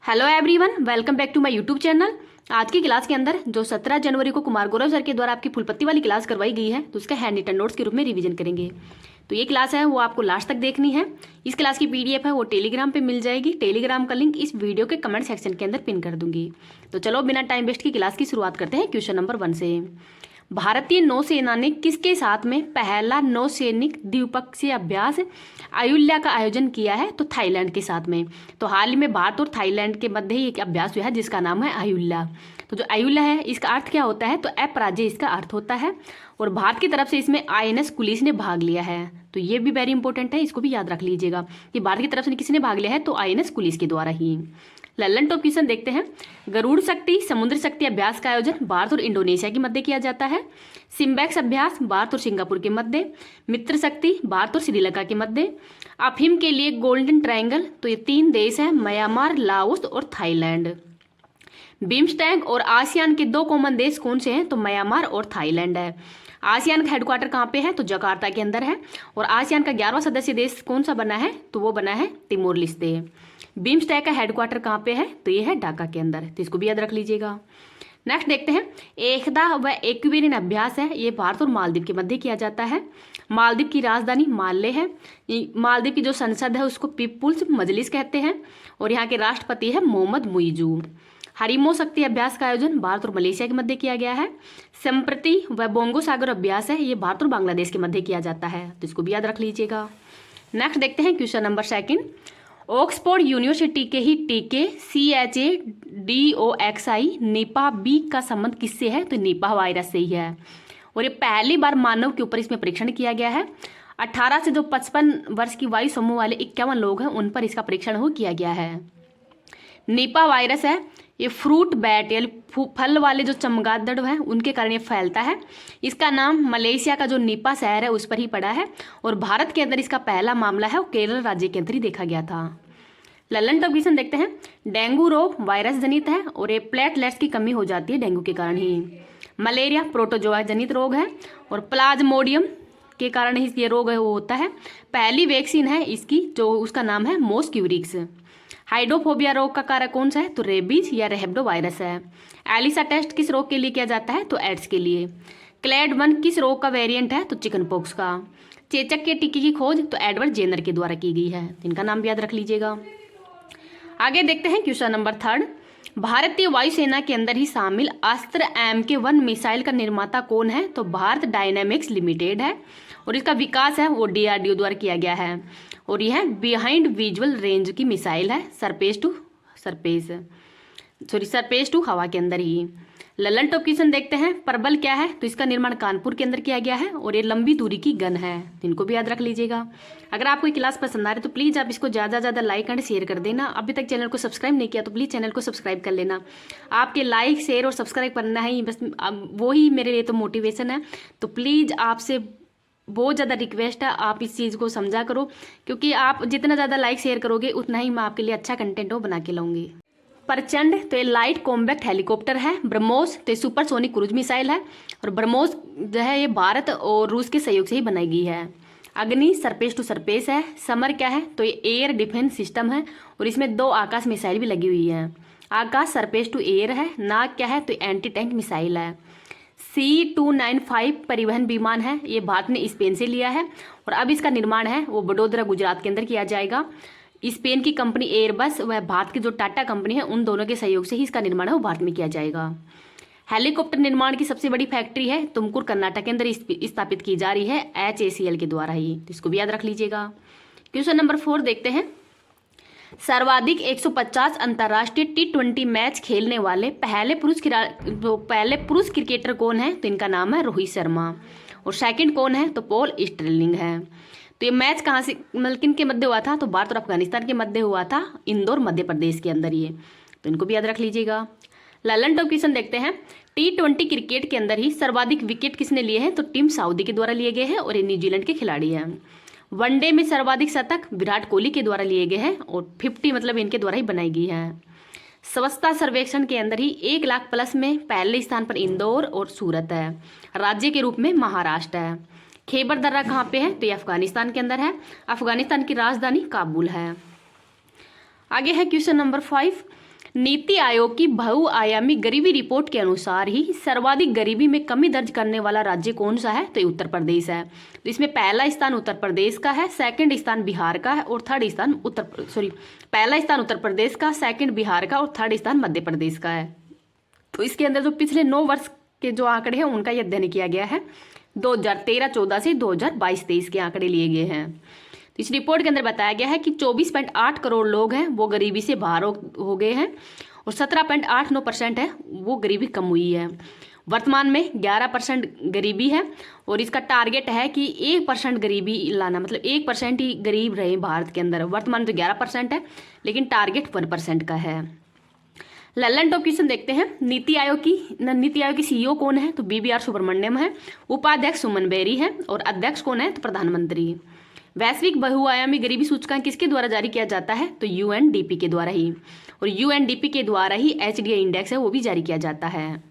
Hello everyone, welcome back to my YouTube channel. आज की class के अंदर जो 17 जनवरी को कुमार गौरव सर के द्वारा आपकी फुल पत्ती वाली क्लास करवाई गई है, तो उसका हैंड रिटन नोट्स के रूप में रिवीजन करेंगे। तो ये क्लास है वो आपको लास्ट तक देखनी है। इस क्लास की पीडीएफ है वो टेलीग्राम पे मिल जाएगी। टेलीग्राम का लिंक इस वीडियो के कमेंट सेक्शन के अंदर पिन कर दूंगी। तो चलो बिना टाइम वेस्ट की क्लास की शुरुआत करते हैं क्वेश्चन नंबर 1 से। भारतीय नौसेना ने किसके साथ में पहला नौसैनिक द्विपक्षीय अभ्यास अयुल्या का आयोजन किया है? तो थाईलैंड के साथ में। तो हाल ही में भारत और थाईलैंड के मध्य ही एक अभ्यास हुआ है जिसका नाम है अयुल्या। तो जो अयुल्या है इसका अर्थ क्या होता है? तो अपराजय इसका अर्थ होता है। और भारत की तरफ से इसमें आईएनएस कुलिस ने भाग लिया है। तो ये भी वेरी इंपॉर्टेंट है, इसको भी याद रख लीजिएगा कि भारत की तरफ से किसने भाग लिया है? तो आईएनएस कुलिस के द्वारा ही। लल्लन टॉप क्वेश्चन देखते हैं। गरुड़ शक्ति समुद्र शक्ति अभ्यास का आयोजन भारत और इंडोनेशिया के मध्य किया जाता है। सिम्बैक्स अभ्यास भारत और सिंगापुर के मध्य। मित्र शक्ति भारत और श्रीलंका के मध्य। अफीम के लिए गोल्डन ट्रायंगल, तो ये 3 देश हैं, म्यांमार, लाओस और थाईलैंड। बिम्स्टेक और आसियान के 2 कॉमन देश कौन से हैं? तो म्यांमार और थाईलैंड है। आसियान का हेडक्वार्टर कहाँ पे है? तो जकार्ता के अंदर है। और आसियान का 11वां सदस्य देश कौन सा बना है? तो वो बना है तिमोर लेस्ते। बिम्स्टेक का हेडक्वार्टर कहाँ पे है? तो ये है ढाका के अंदर। तो इसको भी याद रख लीजिएगा। नेक्स्ट देखते हैं। एकता व एक्वेरियन अभ्यास है, ये भारत और मालदीव के मध्य किया जाता है। मालदीव की राजधानी माले है। मालदीव की जो संसद है उसको पीपुल्स मजलिस कहते हैं। और यहाँ के राष्ट्रपति है मोहम्मद मुइजू। हरिमो शक्ति अभ्यास का आयोजन भारत और मलेशिया के मध्य किया गया है। संप्रति व बोंगो सागर अभ्यास है, ये भारत और बांग्लादेश के मध्य किया जाता है। तो इसको भी याद रख लीजिएगा। नेक्स्ट देखते हैं क्वेश्चन नंबर 2। ऑक्सफोर्ड यूनिवर्सिटी के ही टीके CHADOXI निपा बी का संबंध किससे है? तो निपा वायरस से ही है। और ये पहली बार मानव के ऊपर इसमें परीक्षण किया गया है। 18 से जो 55 वर्ष की वायु समूह वाले 51 लोग हैं उन पर इसका परीक्षण हो किया गया है। निपा वायरस है ये फ्रूट बैट या फल वाले जो चमगादड़ हैं उनके कारण ये फैलता है। इसका नाम मलेशिया का जो निपा शहर है उस पर ही पड़ा है। और भारत के अंदर इसका पहला मामला है वो केरल राज्य के अंदर ही देखा गया था। लल्लन टॉप क्वेश्चन देखते हैं। डेंगू रोग वायरस जनित है और ये प्लेटलेट्स की कमी हो जाती है डेंगू के कारण ही। मलेरिया प्रोटोजोआ जनित रोग है और प्लाज्मोडियम के कारण ही ये रोग है वो होता है। पहली वैक्सीन है इसकी जो उसका नाम है मोस्क्यूरिक्स। हाइड्रोफोबिया रोग का कारक कौन सा है? तो रेबीज या रेहब्डो वायरस है। एलिसा टेस्ट किस रोग के लिए किया जाता है? तो एड्स के लिए। क्लैड 1 किस रोग का वेरिएंट है? तो चिकन पॉक्स का। चेचक के टीके की खोज तो एडवर्ड जेनर के द्वारा की गई है। इनका नाम भी याद रख लीजिएगा। आगे देखते हैं क्वेश्चन नंबर 3। भारतीय वायुसेना के अंदर ही शामिल अस्त्र MK1 मिसाइल का निर्माता कौन है? तो भारत डायनामिक्स लिमिटेड है। और इसका विकास है वो DRDO द्वारा किया गया है। और यह बिहाइंड विजुअल रेंज की मिसाइल है, सरफेस टू हवा के अंदर ही। लल्लन टॉप क्वेश्चन देखते हैं। प्रबल क्या है? तो इसका निर्माण कानपुर के अंदर किया गया है और ये लंबी दूरी की गन है। इनको भी याद रख लीजिएगा। अगर आपको ये क्लास पसंद आ रही है तो प्लीज़ आप इसको ज़्यादा ज़्यादा लाइक एंड शेयर कर देना। अभी तक चैनल को सब्सक्राइब नहीं किया तो प्लीज़ चैनल को सब्सक्राइब कर लेना। आपके लाइक शेयर और सब्सक्राइब करना है बस, वो ही मेरे लिए तो मोटिवेशन है। तो प्लीज़ आपसे बहुत ज़्यादा रिक्वेस्ट है आप इस चीज़ को समझा करो, क्योंकि आप जितना ज़्यादा लाइक शेयर करोगे उतना ही मैं आपके लिए अच्छा कंटेंट वो बना के लाऊंगी। प्रचंड तो ये लाइट कॉम्बैक्ट हेलीकॉप्टर है। ब्रह्मोस तो ये सुपरसोनिक क्रूज मिसाइल है। और ब्रह्मोस जो है ये भारत और रूस के सहयोग से ही बनाई गई है। अग्नि सरफेस टू सरफेस है। समर क्या है? तो ये एयर डिफेंस सिस्टम है और इसमें 2 आकाश मिसाइल भी लगी हुई है। आकाश सरफेस टू एयर है। नाग क्या है? तो एंटी टैंक मिसाइल है। C295 परिवहन विमान है, ये भारत ने स्पेन से लिया है और अब इसका निर्माण है वो वडोदरा गुजरात के अंदर किया जाएगा। स्पेन की कंपनी एयरबस व भारत की जो टाटा कंपनी है उन दोनों के सहयोग से ही इसका निर्माण है वो भारत में किया जाएगा। हेलीकॉप्टर निर्माण की सबसे बड़ी फैक्ट्री है तुमकुर कर्नाटक के अंदर स्थापित की जा रही है HACL के द्वारा ही। तो इसको भी याद रख लीजिएगा। क्वेश्चन नंबर 4 देखते हैं। सर्वाधिक 150 अंतर्राष्ट्रीय T20 मैच खेलने वाले पहले पुरुष क्रिकेटर कौन है? तो इनका नाम है रोहित शर्मा। और सेकंड कौन है? तो पॉल स्टर्लिंग है। तो ये मैच कहाँ से किन के मध्य हुआ था? तो भारत और अफगानिस्तान के मध्य हुआ था, इंदौर मध्य प्रदेश के अंदर ये। तो इनको भी याद रख लीजिएगा। लल्लन टॉप क्वेश्चन देखते हैं। T20 क्रिकेट के अंदर ही सर्वाधिक विकेट किसने लिए हैं? तो टीम सऊदी के द्वारा लिए गए हैं और ये न्यूजीलैंड के खिलाड़ी हैं। वनडे में सर्वाधिक शतक विराट कोहली के द्वारा लिए गए हैं और 50 मतलब इनके द्वारा ही बनाई गई है। स्वच्छता सर्वेक्षण के अंदर ही 1 लाख प्लस में पहले स्थान पर इंदौर और सूरत है। राज्य के रूप में महाराष्ट्र है। खैबर दर्रा कहाँ पे है? तो ये अफगानिस्तान के अंदर है। अफगानिस्तान की राजधानी काबुल है। आगे है क्वेश्चन नंबर 5। नीति आयोग की बहुआयामी गरीबी रिपोर्ट के अनुसार ही सर्वाधिक गरीबी में कमी दर्ज करने वाला राज्य कौन सा है, तो ये उत्तर प्रदेश है। तो इसमें पहला स्थान उत्तर प्रदेश का है, सेकंड स्थान बिहार का है और थर्ड स्थान पहला स्थान उत्तर प्रदेश का, सेकंड बिहार का और थर्ड स्थान मध्य प्रदेश का है। तो इसके अंदर जो पिछले 9 वर्ष के जो आंकड़े हैं उनका यह अध्ययन किया गया है। 2013-14 से 2022-23 के आंकड़े लिए गए हैं। तो इस रिपोर्ट के अंदर बताया गया है कि 24.8 करोड़ लोग हैं वो गरीबी से बाहर हो गए हैं और 17.89% है वो गरीबी कम हुई है। वर्तमान में 11% गरीबी है और इसका टारगेट है कि 1% गरीबी लाना, मतलब 1% ही गरीब रहे भारत के अंदर। वर्तमान तो 11% है लेकिन टारगेट 1% का है। लल्लन टॉप क्वेश्चन देखते हैं। नीति आयोग की सीईओ कौन है, तो BVR सुब्रमण्यम है। उपाध्यक्ष सुमन बेरी है और अध्यक्ष कौन है, तो प्रधानमंत्री। वैश्विक बहुआयामी गरीबी सूचकांक किसके द्वारा जारी किया जाता है, तो UNDP के द्वारा ही, और UNDP के द्वारा ही HDI इंडेक्स है वो भी जारी किया जाता है।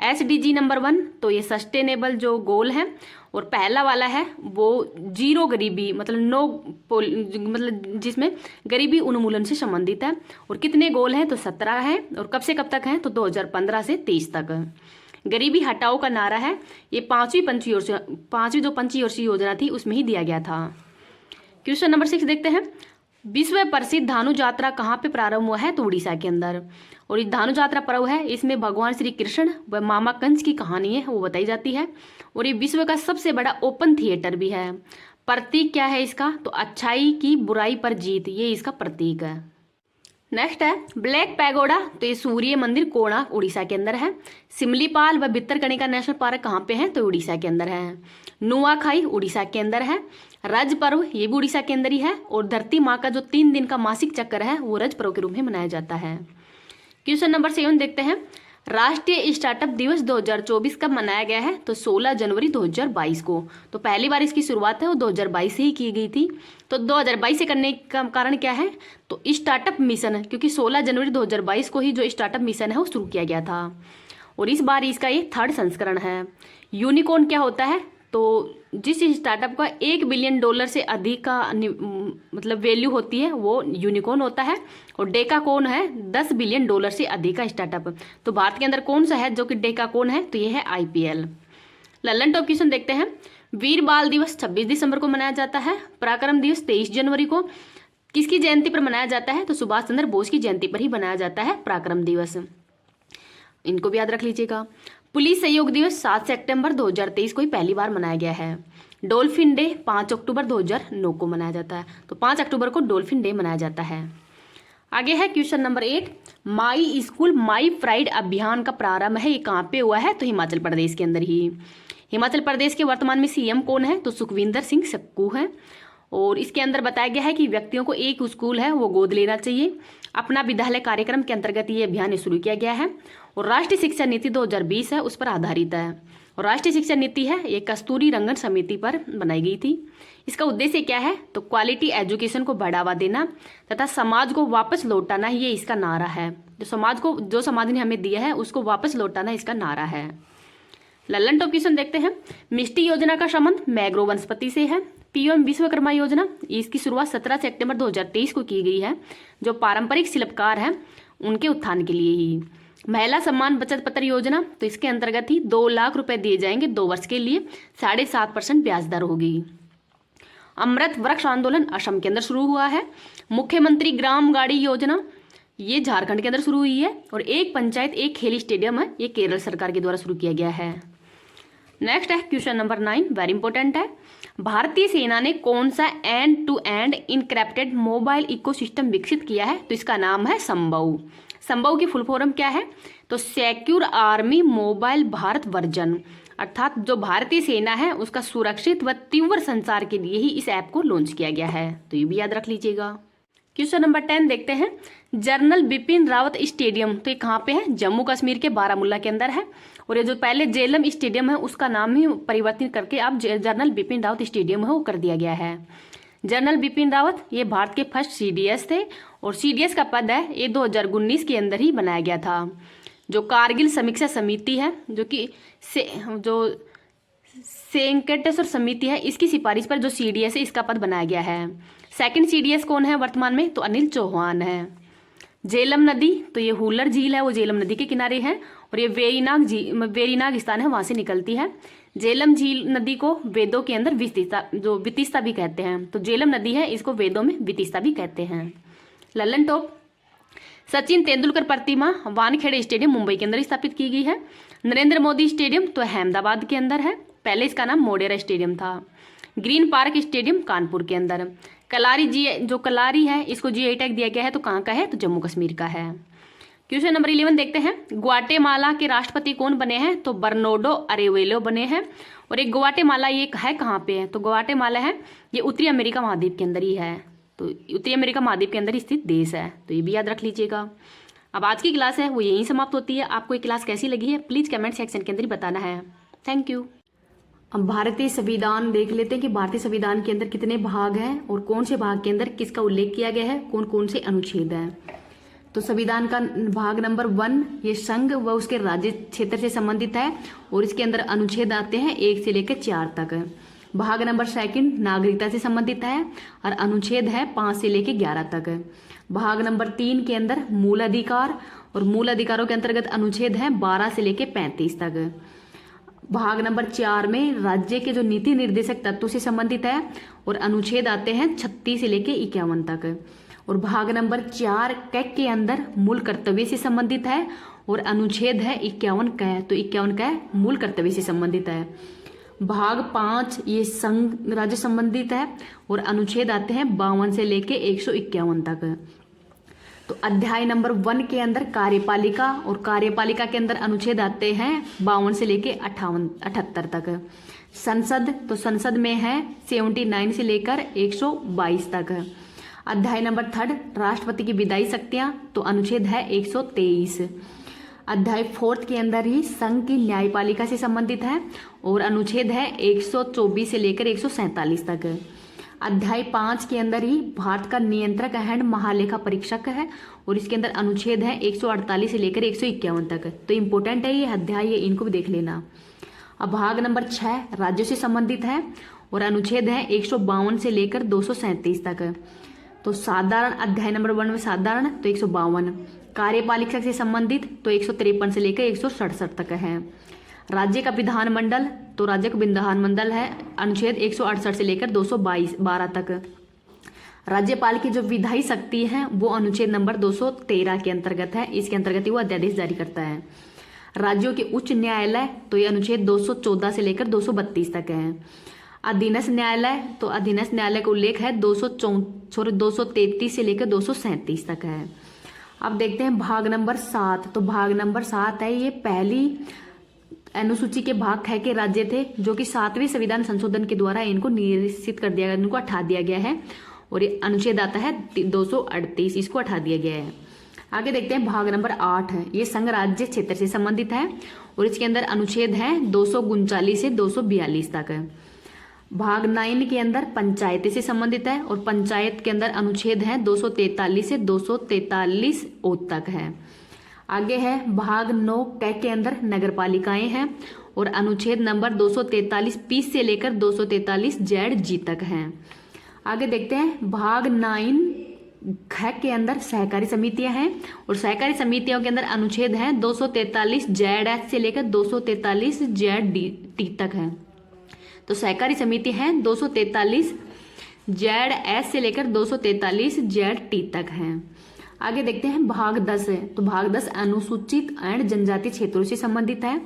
SDG नंबर 1 तो ये सस्टेनेबल जो गोल है और पहला वाला है वो जीरो गरीबी, मतलब जिसमें गरीबी उन्मूलन से संबंधित है। और कितने गोल हैं, तो 17 है और कब से कब तक हैं, तो 2015 से 23 तक। गरीबी हटाओ का नारा है ये पांचवी जो पंचवर्षीय योजना थी उसमें ही दिया गया था। क्वेश्चन नंबर 6 देखते हैं। विश्व प्रसिद्ध धानु यात्रा कहाँ पे प्रारंभ हुआ है, तो उड़ीसा के अंदर। और इस धानु यात्रा पर्व है इसमें भगवान श्री कृष्ण व मामा कंस की कहानी है वो बताई जाती है। और ये विश्व का सबसे बड़ा ओपन थिएटर भी है। प्रतीक क्या है इसका, तो अच्छाई की बुराई पर जीत, ये इसका प्रतीक है। नेक्स्ट है ब्लैक पैगोडा, तो ये सूर्य मंदिर कोणार्क उड़ीसा के अंदर है। सिमलीपाल व भितरकनिका नेशनल पार्क कहाँ पे है, तो उड़ीसा के अंदर है। नुआखाई उड़ीसा के अंदर है। रज पर्व ये भी उड़ीसा के अंदर ही है। और धरती माँ का जो 3 दिन का मासिक चक्कर है वो रज पर्व के रूप में मनाया जाता है। क्वेश्चन नंबर 7 देखते हैं। राष्ट्रीय स्टार्टअप दिवस 2024 कब मनाया गया है, तो 16 जनवरी 2022 को। तो पहली बार इसकी शुरुआत है वो 2022 से ही की गई थी। तो 2022 से करने का कारण क्या है, तो स्टार्टअप मिशन, क्योंकि 16 जनवरी 2022 को ही जो स्टार्टअप मिशन है वो शुरू किया गया था। और इस बार इसका ये 3rd संस्करण है। यूनिकॉर्न क्या होता है, तो जिस स्टार्टअप का $1 बिलियन से अधिक का मतलब वैल्यू होती है वो यूनिकॉर्न होता है। और डेकाकॉर्न है $10 बिलियन से अधिक का स्टार्टअप। तो भारत के अंदर कौन सा है जो कि डेकाकॉर्न है, तो ये है IPL। लल्लन टॉप क्वेश्चन देखते हैं। वीर बाल दिवस 26 दिसंबर को मनाया जाता है। पराक्रम दिवस 23 जनवरी को किसकी जयंती पर मनाया जाता है, तो सुभाष चंद्र बोस की जयंती पर ही मनाया जाता है पराक्रम दिवस। इनको भी याद रख लीजिएगा। पुलिस सहयोग दिवस 7 सितंबर 2023 को ही पहली बार मनाया गया है। डॉल्फिन डे 5 अक्टूबर 2009 को मनाया जाता है। तो 5 अक्टूबर को डॉल्फिन डे मनाया जाता है। आगे है question number 8। My school my pride अभियान का प्रारंभ है ये कहाँ पे हुआ है, तो हिमाचल प्रदेश के अंदर ही। हिमाचल प्रदेश के वर्तमान में CM कौन है, तो सुखविंदर सिंह सुक्खू है। और इसके अंदर बताया गया है कि व्यक्तियों को एक स्कूल है वो गोद लेना चाहिए। अपना विद्यालय कार्यक्रम के अंतर्गत ये अभियान शुरू किया गया है। और राष्ट्रीय शिक्षा नीति 2020 है उस पर आधारित है। और राष्ट्रीय शिक्षा नीति है ये कस्तूरी रंगन समिति पर बनाई गई थी। इसका उद्देश्य क्या है, तो क्वालिटी एजुकेशन को बढ़ावा देना तथा समाज को वापस लौटाना, ये इसका नारा है। जो समाज ने हमें दिया है उसको वापस लौटाना इसका नारा है। लल्लन टॉप क्वेश्चन देखते हैं। मिष्टी योजना का संबंध मैग्रो वनस्पति से है। PM विश्वकर्मा योजना इसकी शुरुआत 17 सितंबर 2023 को की गई है। जो पारंपरिक शिल्पकार हैं उनके उत्थान के लिए ही। महिला सम्मान बचत पत्र योजना, तो इसके अंतर्गत ही 2 लाख रुपए दिए जाएंगे 2 वर्ष के लिए, 7.5% ब्याज दर होगी। अमृत वृक्ष आंदोलन असम के अंदर शुरू हुआ है। मुख्यमंत्री ग्राम गाड़ी योजना ये झारखंड के अंदर शुरू हुई है। और एक पंचायत एक खेल स्टेडियम है ये केरल सरकार के द्वारा शुरू किया गया है। नेक्स्ट है क्वेश्चन नंबर 9, वेरी इंपॉर्टेंट है। भारतीय सेना ने कौन सा end to end encrypted mobile ecosystem विकसित किया है, तो इसका नाम है संभव। संभव की फुल फॉर्म क्या है, तो secure army mobile Bharat version, अर्थात जो भारतीय सेना है उसका सुरक्षित व तीव्र संचार के लिए ही इस ऐप को लॉन्च किया गया है। तो ये भी याद रख लीजिएगा। क्वेश्चन नंबर 10 देखते हैं। जनरल बिपिन रावत स्टेडियम, तो ये कहाँ पे है, जम्मू कश्मीर के बारामूला के अंदर है। और ये जो पहले जेलम स्टेडियम है उसका नाम ही परिवर्तित करके अब जनरल बिपिन रावत स्टेडियम है वो कर दिया गया है। जनरल बिपिन रावत ये भारत के फर्स्ट CDS थे। और CDS का पद है ये 2019 के अंदर ही बनाया गया था। जो कारगिल समीक्षा समिति है जो कि सेंकटेश्वर समिति है इसकी सिफारिश पर जो CDS है इसका पद बनाया गया है। सेकंड CDS कौन है वर्तमान में, तो अनिल चौहान है। झेलम नदी, तो ये हुलर झील है वो झेलम नदी के किनारे है, और ये वेरीनाग स्थान है वहां से निकलती है। झेलम झील नदी को वेदों के अंदर वितिस्ता भी कहते हैं। तो झेलम नदी है, इसको वेदों में वितिस्ता भी कहते हैं। लल्लन टॉप, सचिन तेंदुलकर प्रतिमा वानखेड़े स्टेडियम मुंबई के अंदर स्थापित की गई है। नरेंद्र मोदी स्टेडियम तो अहमदाबाद के अंदर है, पहले इसका नाम मोढेरा स्टेडियम था। ग्रीन पार्क स्टेडियम कानपुर के अंदर। कलारी है इसको जीआई टैग दिया गया है, तो कहाँ का है, तो जम्मू कश्मीर का है। क्वेश्चन नंबर 11 देखते हैं। ग्वाटेमाला के राष्ट्रपति कौन बने हैं, तो बर्नार्डो अरेवेलो बने हैं। और एक ग्वाटेमाला ये है कहाँ पे है, तो ग्वाटेमाला है ये उत्तरी अमेरिका महाद्वीप के अंदर ही है, तो उत्तरी अमेरिका महाद्वीप के अंदर स्थित देश है, तो ये भी याद रख लीजिएगा। अब आज की क्लास है वो यहीं समाप्त होती है। आपको ये क्लास कैसी लगी है प्लीज कमेंट सेक्शन के अंदर ही बताना है। Thank you. अब भारतीय संविधान देख लेते हैं कि भारतीय संविधान के अंदर कितने भाग हैं और कौन से भाग के अंदर किसका उल्लेख किया गया है, कौन कौन से अनुच्छेद हैं। तो संविधान का भाग नंबर 1 ये संघ व उसके राज्य क्षेत्र से संबंधित है, और इसके अंदर अनुच्छेद आते हैं 1 से लेकर 4 तक। भाग नंबर 2 नागरिकता से संबंधित है, और अनुच्छेद है 5 से लेकर 11 तक। भाग नंबर 3 के अंदर मूल अधिकार, और मूल अधिकारों के अंतर्गत अनुच्छेद है 12 से लेकर 35 तक। भाग नंबर 4 में राज्य के जो नीति निर्देशक तत्व से संबंधित है, और अनुच्छेद आते हैं 36 से लेकर 51 तक। और भाग नंबर 4 कैक के अंदर मूल कर्तव्य से संबंधित है, और अनुच्छेद है 51 कै, तो 51 कै मूल कर्तव्य से संबंधित है। भाग 5 ये संघ राज्य संबंधित है, और अनुच्छेद आते हैं 52 से लेके 151 तक। तो अध्याय नंबर 1 के अंदर कार्यपालिका, और कार्यपालिका के अंदर अनुच्छेद आते हैं 52 से लेके 78 तक। संसद, तो संसद में है 79 से लेकर 122 तक। अध्याय नंबर 3 राष्ट्रपति की विधायी शक्तियां, तो अनुच्छेद है 123। अध्याय 4 के अंदर ही संघ की न्यायपालिका से संबंधित है, और अनुच्छेद है 124 से लेकर 147 तक। अध्याय 5 के अंदर ही भारत का नियंत्रक एंड महालेखा परीक्षक है, और इसके अंदर अनुच्छेद है 148 से लेकर 151 तक। तो इम्पोर्टेंट है ये अध्याय, ये इनको भी देख लेना। अब भाग नंबर 6 राज्यों से संबंधित है, और अनुच्छेद है 152 से लेकर 237 तक। तो साधारण अध्याय नंबर 1 में साधारण तो 152, कार्यपालिका से संबंधित तो 153 से लेकर 167 तक है। राज्य का विधानमंडल, तो राज्य का विधानमंडल है अनुच्छेद 168 से लेकर 212 तक। राज्यपाल की जो विधायी शक्ति है वो अनुच्छेद नंबर 213 के अंतर्गत है, इसके अंतर्गत ही वो अध्यादेश जारी करता है। राज्यों के उच्च न्यायालय, तो ये अनुच्छेद 214 से लेकर 232 तक है। अधीनस्थ न्यायालय, तो अधीनस्थ न्यायालय का उल्लेख है 233 से लेकर 237 तक है। अब देखते हैं भाग नंबर 7, तो भाग नंबर 7 है ये पहली अनुसूची के भाग ख के राज्य थे, जो कि 7वें संविधान संशोधन के द्वारा इनको निश्चित कर दिया गया, इनको हटा दिया गया है, और ये अनुच्छेद आता है 238, इसको हटा दिया गया है। आगे देखते हैं भाग नंबर 8 है, ये संघ राज्य क्षेत्र से संबंधित है, और इसके अंदर अनुच्छेद है 239 से 242 तक। भाग 9 के अंदर पंचायत से संबंधित है, और पंचायत के अंदर अनुच्छेद है 243 से 243 ओ तक है। आगे है भाग 9 क के अंदर नगर पालिकाएं हैं, और अनुच्छेद नंबर 243 पी से लेकर 243 जेड जी तक हैं। आगे देखते हैं भाग 9 ख के अंदर सहकारी समितियां हैं, और सहकारी समितियों के अंदर अनुच्छेद है 243 जेड एच से लेकर 243 जेड टी तक है। तो सहकारी समिति है 243 जेड एस से लेकर 243 जेड टी तक है। आगे देखते हैं भाग 10 है, तो भाग 10 अनुसूचित एवं जनजातीय क्षेत्रों से संबंधित है,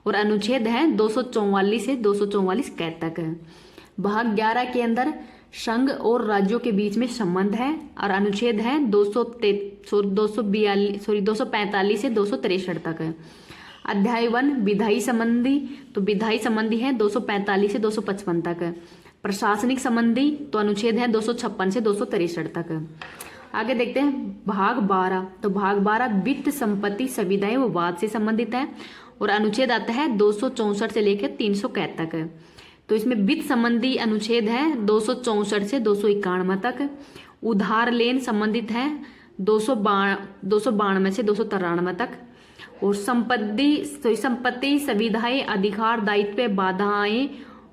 और अनुच्छेद है 244 से 244 कै तक है। भाग 11 के अंदर संघ और राज्यों के बीच में संबंध है, और अनुच्छेद है 245 से 263 तक है। अध्याय 1 विधायी संबंधी, तो विधायी संबंधी है 245 से 255 तक है। प्रशासनिक संबंधी, तो अनुच्छेद है 256 से 263 तक। आगे देखते हैं भाग 12, तो भाग 12 वित्त संपत्ति सुविधाएं व वाद से संबंधित है, और अनुच्छेद आता है 264 से लेकर 300 कै तक है। तो इसमें वित्त संबंधी अनुच्छेद है 264 से 291 तक। उधार लेन संबंधित है 292 से 293 तक। और संपत्ति सुविधाएं अधिकार दायित्व बाधाएं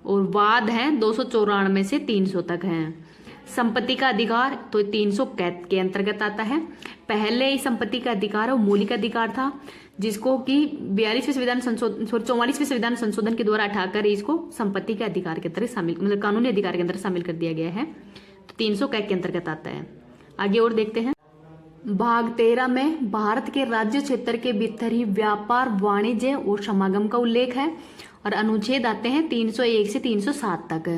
और वाद हैं 294 से 300 तक हैं। संपत्ति का अधिकार तो 300 के अंतर्गत आता है। पहले संपत्ति का अधिकार वो मौलिक अधिकार था, जिसको कि 44वें संविधान संशोधन 44वें संविधान संशोधन के द्वारा हटाकर इसको संपत्ति के अधिकार के अंतर्गत शामिल, मतलब कानूनी अधिकार के अंदर शामिल कर दिया गया है। तो 300 के अंतर्गत आता है। आगे और देखते हैं। भाग 13 में भारत के राज्य क्षेत्र के भीतर ही व्यापार, वाणिज्य और समागम का उल्लेख है और अनुच्छेद आते हैं 301 से 307 तक।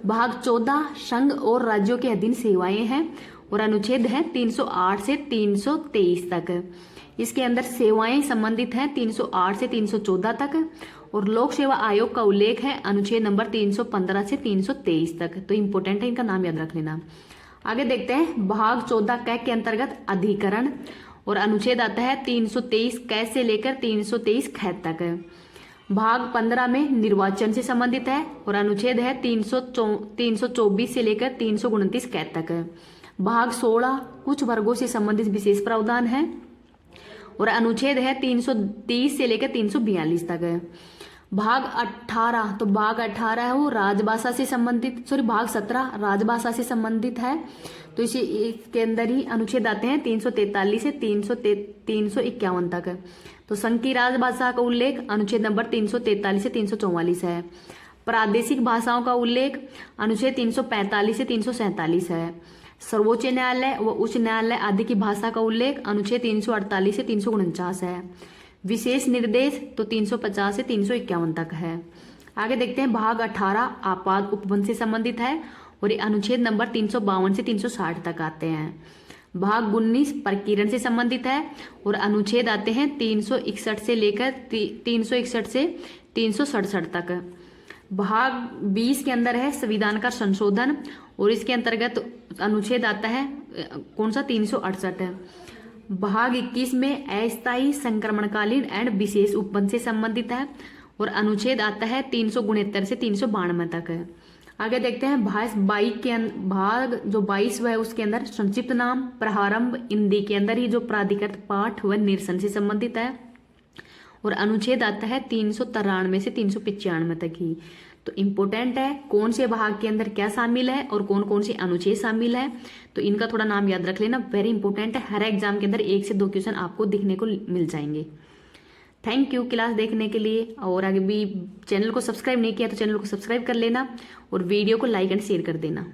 भाग 14 संघ और राज्यों के अधीन सेवाएं हैं और अनुच्छेद है 308 से 323 तक। इसके अंदर सेवाएं संबंधित हैं 308 से 314 तक और लोक सेवा आयोग का उल्लेख है अनुच्छेद नंबर 315 से 323 तक। तो इम्पोर्टेंट है, इनका नाम याद रख लेना। आगे देखते हैं। भाग 14 क के अंतर्गत अधिकरण और अनुच्छेद आता है 323 क से लेकर 323 ख तक। भाग 15 में निर्वाचन से संबंधित है और अनुच्छेद है 324 से लेकर 329 क तक। भाग 16 कुछ वर्गों से संबंधित विशेष प्रावधान है और अनुच्छेद है 330 से लेकर 342 तक। भाग 18, तो भाग 18 है वो राजभाषा से संबंधित, भाग 17 राजभाषा से संबंधित है। तो इसके अंदर ही अनुच्छेद आते हैं 343 से 351 तक। तो संघ की राजभाषा का उल्लेख अनुच्छेद नंबर 343 से 344 है। प्रादेशिक भाषाओं का उल्लेख अनुच्छेद 345 से 347 है। सर्वोच्च न्यायालय व उच्च न्यायालय आदि की भाषा का उल्लेख अनुच्छेद 348 से 349 है। विशेष निर्देश तो 350 से 351 तक है। आगे देखते हैं। भाग 18 आपात उपबंध से संबंधित है और ये अनुच्छेद नंबर 352 से 360 तक आते हैं। भाग 19 प्रकीर्णन से संबंधित है और अनुच्छेद आते हैं 361 से लेकर 361 से 367 तक। भाग 20 के अंदर है संविधान का संशोधन और इसके अंतर्गत अनुच्छेद आता है कौन सा 368 है। भाग 21 में अस्थायी संक्रमणकालीन एंड विशेष उपबंध से संबंधित है और अनुच्छेद आता है 369 से 392 तक है। आगे देखते हैं। भाग जो 22 है उसके अंदर संक्षिप्त नाम प्रारंभ हिंदी के अंदर ही जो प्राधिकृत पाठ व निरसन से संबंधित है और अनुच्छेद आता है 393 से 395 तक ही। तो इम्पोर्टेंट है कौन से भाग के अंदर क्या शामिल है और कौन कौन से अनुच्छेद शामिल है, तो इनका थोड़ा नाम याद रख लेना, वेरी इंपॉर्टेंट है। हर एग्जाम के अंदर 1 से 2 क्वेश्चन आपको दिखने को मिल जाएंगे। थैंक यू क्लास देखने के लिए। और आगे भी चैनल को सब्सक्राइब नहीं किया तो चैनल को सब्सक्राइब कर लेना और वीडियो को लाइक एंड शेयर कर देना।